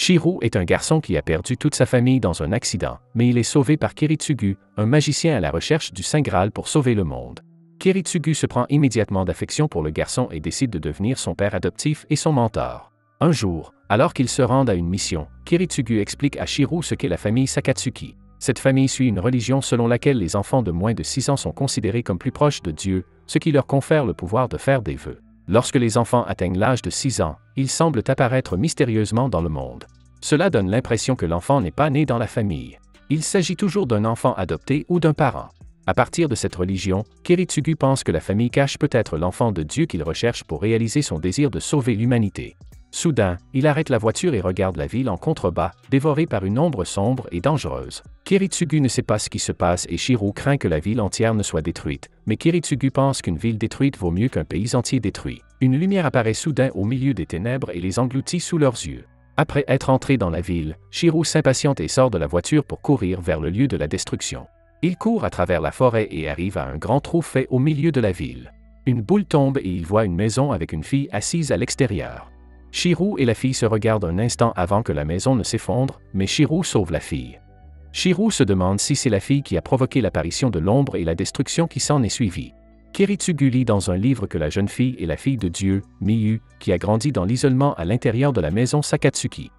Shiro est un garçon qui a perdu toute sa famille dans un accident, mais il est sauvé par Kiritsugu, un magicien à la recherche du Saint Graal pour sauver le monde. Kiritsugu se prend immédiatement d'affection pour le garçon et décide de devenir son père adoptif et son mentor. Un jour, alors qu'ils se rendent à une mission, Kiritsugu explique à Shiro ce qu'est la famille Sakatsuki. Cette famille suit une religion selon laquelle les enfants de moins de 6 ans sont considérés comme plus proches de Dieu, ce qui leur confère le pouvoir de faire des vœux. Lorsque les enfants atteignent l'âge de 6 ans, ils semblent apparaître mystérieusement dans le monde. Cela donne l'impression que l'enfant n'est pas né dans la famille. Il s'agit toujours d'un enfant adopté ou d'un parent. À partir de cette religion, Kiritsugu pense que la famille cache peut-être l'enfant de Dieu qu'il recherche pour réaliser son désir de sauver l'humanité. Soudain, il arrête la voiture et regarde la ville en contrebas, dévorée par une ombre sombre et dangereuse. Kiritsugu ne sait pas ce qui se passe et Shiro craint que la ville entière ne soit détruite, mais Kiritsugu pense qu'une ville détruite vaut mieux qu'un pays entier détruit. Une lumière apparaît soudain au milieu des ténèbres et les engloutit sous leurs yeux. Après être entré dans la ville, Shiro s'impatiente et sort de la voiture pour courir vers le lieu de la destruction. Il court à travers la forêt et arrive à un grand trou fait au milieu de la ville. Une boule tombe et il voit une maison avec une fille assise à l'extérieur. Shiro et la fille se regardent un instant avant que la maison ne s'effondre, mais Shiro sauve la fille. Shiro se demande si c'est la fille qui a provoqué l'apparition de l'ombre et la destruction qui s'en est suivie. Kiritsugu lit dans un livre que la jeune fille est la fille de Dieu, Miyu, qui a grandi dans l'isolement à l'intérieur de la maison Sakatsuki.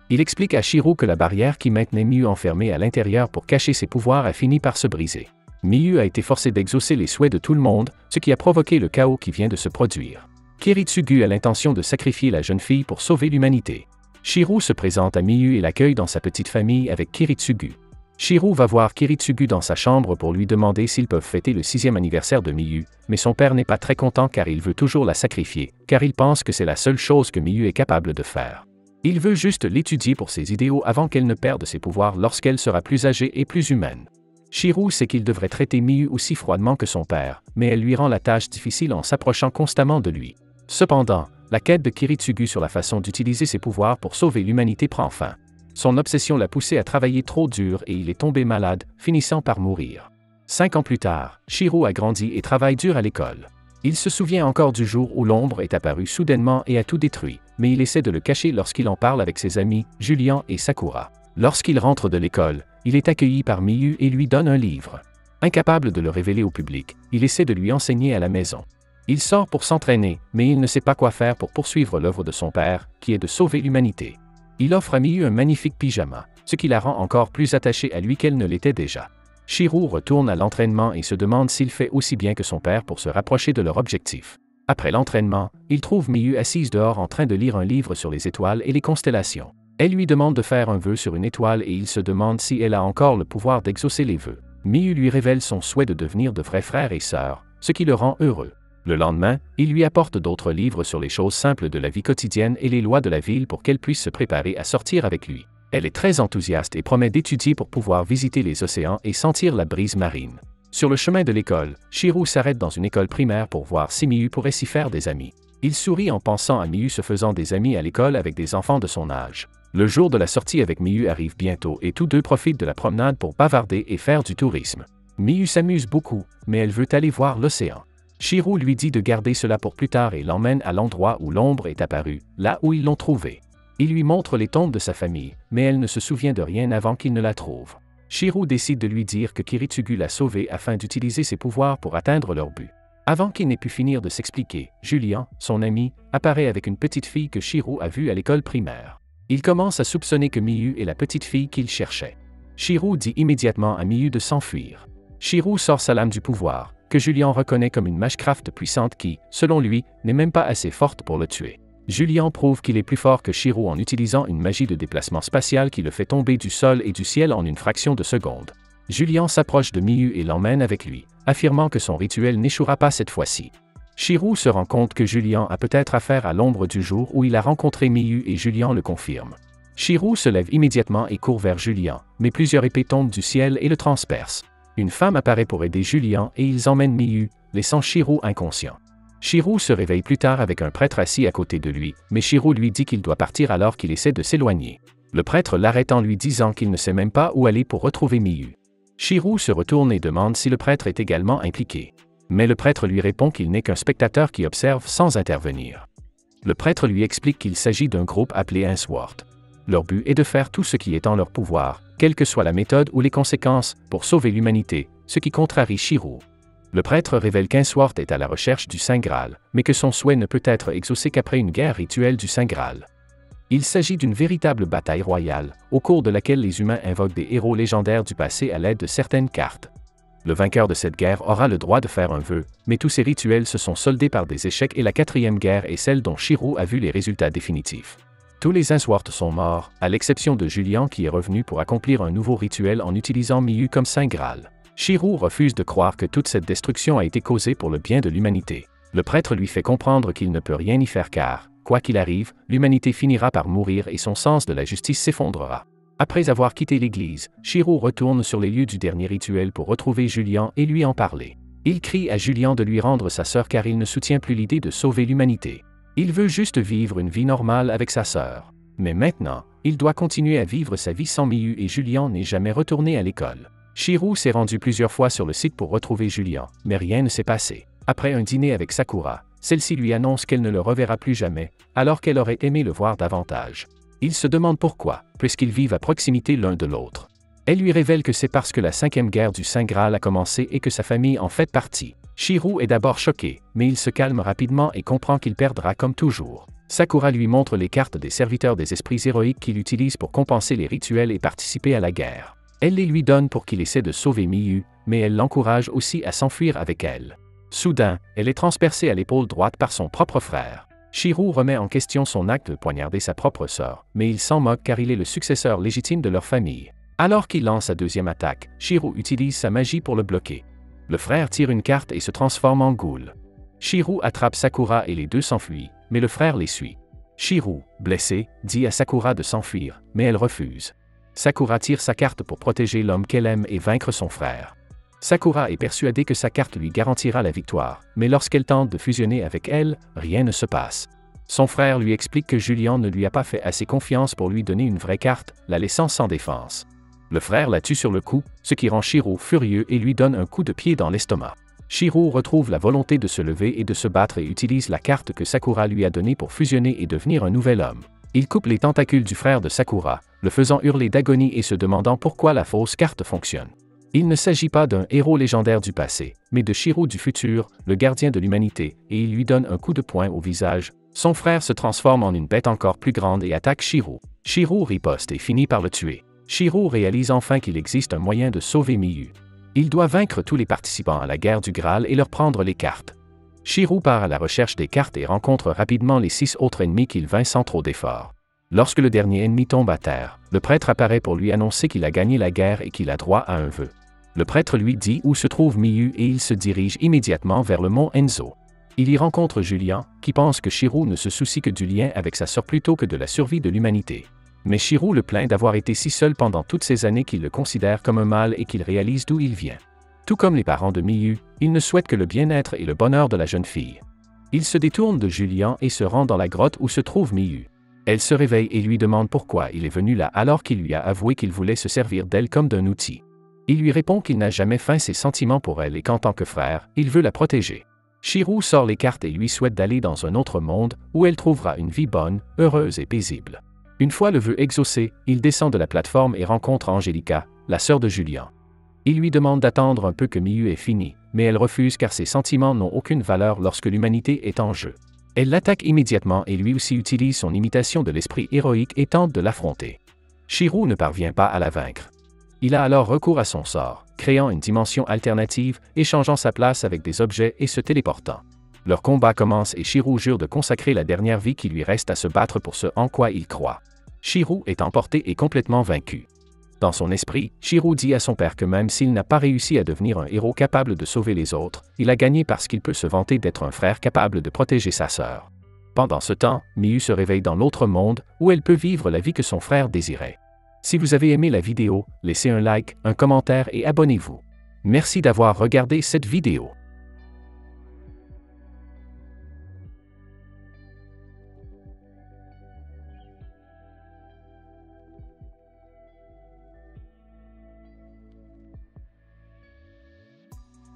Il explique à Shiro que la barrière qui maintenait Miyu enfermée à l'intérieur pour cacher ses pouvoirs a fini par se briser. Miyu a été forcé d'exaucer les souhaits de tout le monde, ce qui a provoqué le chaos qui vient de se produire. Kiritsugu a l'intention de sacrifier la jeune fille pour sauver l'humanité. Shiro se présente à Miyu et l'accueille dans sa petite famille avec Kiritsugu. Shiro va voir Kiritsugu dans sa chambre pour lui demander s'ils peuvent fêter le 6e anniversaire de Miyu, mais son père n'est pas très content car il veut toujours la sacrifier, car il pense que c'est la seule chose que Miyu est capable de faire. Il veut juste l'étudier pour ses idéaux avant qu'elle ne perde ses pouvoirs lorsqu'elle sera plus âgée et plus humaine. Shiro sait qu'il devrait traiter Miyu aussi froidement que son père, mais elle lui rend la tâche difficile en s'approchant constamment de lui. Cependant, la quête de Kiritsugu sur la façon d'utiliser ses pouvoirs pour sauver l'humanité prend fin. Son obsession l'a poussé à travailler trop dur et il est tombé malade, finissant par mourir. 5 ans plus tard, Shiro a grandi et travaille dur à l'école. Il se souvient encore du jour où l'ombre est apparue soudainement et a tout détruit, mais il essaie de le cacher lorsqu'il en parle avec ses amis, Julian et Sakura. Lorsqu'il rentre de l'école, il est accueilli par Miyu et lui donne un livre. Incapable de le révéler au public, il essaie de lui enseigner à la maison. Il sort pour s'entraîner, mais il ne sait pas quoi faire pour poursuivre l'œuvre de son père, qui est de sauver l'humanité. Il offre à Miyu un magnifique pyjama, ce qui la rend encore plus attachée à lui qu'elle ne l'était déjà. Shiro retourne à l'entraînement et se demande s'il fait aussi bien que son père pour se rapprocher de leur objectif. Après l'entraînement, il trouve Miyu assise dehors en train de lire un livre sur les étoiles et les constellations. Elle lui demande de faire un vœu sur une étoile et il se demande si elle a encore le pouvoir d'exaucer les vœux. Miyu lui révèle son souhait de devenir de vrais frères et sœurs, ce qui le rend heureux. Le lendemain, il lui apporte d'autres livres sur les choses simples de la vie quotidienne et les lois de la ville pour qu'elle puisse se préparer à sortir avec lui. Elle est très enthousiaste et promet d'étudier pour pouvoir visiter les océans et sentir la brise marine. Sur le chemin de l'école, Shiro s'arrête dans une école primaire pour voir si Miyu pourrait s'y faire des amis. Il sourit en pensant à Miyu se faisant des amis à l'école avec des enfants de son âge. Le jour de la sortie avec Miyu arrive bientôt et tous deux profitent de la promenade pour bavarder et faire du tourisme. Miyu s'amuse beaucoup, mais elle veut aller voir l'océan. Shiro lui dit de garder cela pour plus tard et l'emmène à l'endroit où l'ombre est apparue, là où ils l'ont trouvée. Il lui montre les tombes de sa famille, mais elle ne se souvient de rien avant qu'il ne la trouve. Shiro décide de lui dire que Kiritsugu l'a sauvée afin d'utiliser ses pouvoirs pour atteindre leur but. Avant qu'il n'ait pu finir de s'expliquer, Julian, son ami, apparaît avec une petite fille que Shiro a vue à l'école primaire. Il commence à soupçonner que Miyu est la petite fille qu'il cherchait. Shiro dit immédiatement à Miyu de s'enfuir. Shiro sort sa lame du pouvoir, que Julian reconnaît comme une magecraft puissante qui, selon lui, n'est même pas assez forte pour le tuer. Julian prouve qu'il est plus fort que Shiro en utilisant une magie de déplacement spatial qui le fait tomber du sol et du ciel en une fraction de seconde. Julian s'approche de Miyu et l'emmène avec lui, affirmant que son rituel n'échouera pas cette fois-ci. Shiro se rend compte que Julian a peut-être affaire à l'ombre du jour où il a rencontré Miyu et Julian le confirme. Shiro se lève immédiatement et court vers Julian, mais plusieurs épées tombent du ciel et le transpercent. Une femme apparaît pour aider Julian et ils emmènent Miyu, laissant Shiro inconscient. Shiro se réveille plus tard avec un prêtre assis à côté de lui, mais Shiro lui dit qu'il doit partir alors qu'il essaie de s'éloigner. Le prêtre l'arrête en lui disant qu'il ne sait même pas où aller pour retrouver Miyu. Shiro se retourne et demande si le prêtre est également impliqué. Mais le prêtre lui répond qu'il n'est qu'un spectateur qui observe sans intervenir. Le prêtre lui explique qu'il s'agit d'un groupe appelé Ainsworth. Leur but est de faire tout ce qui est en leur pouvoir, quelle que soit la méthode ou les conséquences, pour sauver l'humanité, ce qui contrarie Shirou. Le prêtre révèle qu'Ainsworth est à la recherche du Saint Graal, mais que son souhait ne peut être exaucé qu'après une guerre rituelle du Saint Graal. Il s'agit d'une véritable bataille royale, au cours de laquelle les humains invoquent des héros légendaires du passé à l'aide de certaines cartes. Le vainqueur de cette guerre aura le droit de faire un vœu, mais tous ces rituels se sont soldés par des échecs et la quatrième guerre est celle dont Shirou a vu les résultats définitifs. Tous les Ainsworth sont morts, à l'exception de Julian qui est revenu pour accomplir un nouveau rituel en utilisant Miyu comme Saint Graal. Shirou refuse de croire que toute cette destruction a été causée pour le bien de l'humanité. Le prêtre lui fait comprendre qu'il ne peut rien y faire car, quoi qu'il arrive, l'humanité finira par mourir et son sens de la justice s'effondrera. Après avoir quitté l'église, Shirou retourne sur les lieux du dernier rituel pour retrouver Julian et lui en parler. Il crie à Julian de lui rendre sa sœur car il ne soutient plus l'idée de sauver l'humanité. Il veut juste vivre une vie normale avec sa sœur. Mais maintenant, il doit continuer à vivre sa vie sans Miyu et Julian n'est jamais retourné à l'école. Shirou s'est rendu plusieurs fois sur le site pour retrouver Julian, mais rien ne s'est passé. Après un dîner avec Sakura, celle-ci lui annonce qu'elle ne le reverra plus jamais, alors qu'elle aurait aimé le voir davantage. Il se demande pourquoi, puisqu'ils vivent à proximité l'un de l'autre. Elle lui révèle que c'est parce que la 5e guerre du Saint Graal a commencé et que sa famille en fait partie. Shirou est d'abord choqué, mais il se calme rapidement et comprend qu'il perdra comme toujours. Sakura lui montre les cartes des serviteurs des esprits héroïques qu'il utilise pour compenser les rituels et participer à la guerre. Elle les lui donne pour qu'il essaie de sauver Miyu, mais elle l'encourage aussi à s'enfuir avec elle. Soudain, elle est transpercée à l'épaule droite par son propre frère. Shirou remet en question son acte de poignarder sa propre sœur, mais il s'en moque car il est le successeur légitime de leur famille. Alors qu'il lance sa deuxième attaque, Shirou utilise sa magie pour le bloquer. Le frère tire une carte et se transforme en ghoul. Shirou attrape Sakura et les deux s'enfuient, mais le frère les suit. Shirou, blessé, dit à Sakura de s'enfuir, mais elle refuse. Sakura tire sa carte pour protéger l'homme qu'elle aime et vaincre son frère. Sakura est persuadée que sa carte lui garantira la victoire, mais lorsqu'elle tente de fusionner avec elle, rien ne se passe. Son frère lui explique que Julian ne lui a pas fait assez confiance pour lui donner une vraie carte, la laissant sans défense. Le frère la tue sur le coup, ce qui rend Shirou furieux et lui donne un coup de pied dans l'estomac. Shirou retrouve la volonté de se lever et de se battre et utilise la carte que Sakura lui a donnée pour fusionner et devenir un nouvel homme. Il coupe les tentacules du frère de Sakura, le faisant hurler d'agonie et se demandant pourquoi la fausse carte fonctionne. Il ne s'agit pas d'un héros légendaire du passé, mais de Shirou du futur, le gardien de l'humanité, et il lui donne un coup de poing au visage. Son frère se transforme en une bête encore plus grande et attaque Shirou. Shirou riposte et finit par le tuer. Shirou réalise enfin qu'il existe un moyen de sauver Miyu. Il doit vaincre tous les participants à la guerre du Graal et leur prendre les cartes. Shirou part à la recherche des cartes et rencontre rapidement les 6 autres ennemis qu'il vainc sans trop d'efforts. Lorsque le dernier ennemi tombe à terre, le prêtre apparaît pour lui annoncer qu'il a gagné la guerre et qu'il a droit à un vœu. Le prêtre lui dit où se trouve Miyu et il se dirige immédiatement vers le mont Enzo. Il y rencontre Julian, qui pense que Shirou ne se soucie que du lien avec sa sœur plutôt que de la survie de l'humanité. Mais Shirou le plaint d'avoir été si seul pendant toutes ces années qu'il le considère comme un mâle et qu'il réalise d'où il vient. Tout comme les parents de Miyu, il ne souhaite que le bien-être et le bonheur de la jeune fille. Il se détourne de Julian et se rend dans la grotte où se trouve Miyu. Elle se réveille et lui demande pourquoi il est venu là alors qu'il lui a avoué qu'il voulait se servir d'elle comme d'un outil. Il lui répond qu'il n'a jamais feint ses sentiments pour elle et qu'en tant que frère, il veut la protéger. Shirou sort les cartes et lui souhaite d'aller dans un autre monde où elle trouvera une vie bonne, heureuse et paisible. Une fois le vœu exaucé, il descend de la plateforme et rencontre Angelica, la sœur de Julian. Il lui demande d'attendre un peu que Miyu ait fini, mais elle refuse car ses sentiments n'ont aucune valeur lorsque l'humanité est en jeu. Elle l'attaque immédiatement et lui aussi utilise son imitation de l'esprit héroïque et tente de l'affronter. Shirou ne parvient pas à la vaincre. Il a alors recours à son sort, créant une dimension alternative, échangeant sa place avec des objets et se téléportant. Leur combat commence et Shirou jure de consacrer la dernière vie qui lui reste à se battre pour ce en quoi il croit. Shirou est emporté et complètement vaincu. Dans son esprit, Shirou dit à son père que même s'il n'a pas réussi à devenir un héros capable de sauver les autres, il a gagné parce qu'il peut se vanter d'être un frère capable de protéger sa sœur. Pendant ce temps, Miyu se réveille dans l'autre monde, où elle peut vivre la vie que son frère désirait. Si vous avez aimé la vidéo, laissez un like, un commentaire et abonnez-vous. Merci d'avoir regardé cette vidéo.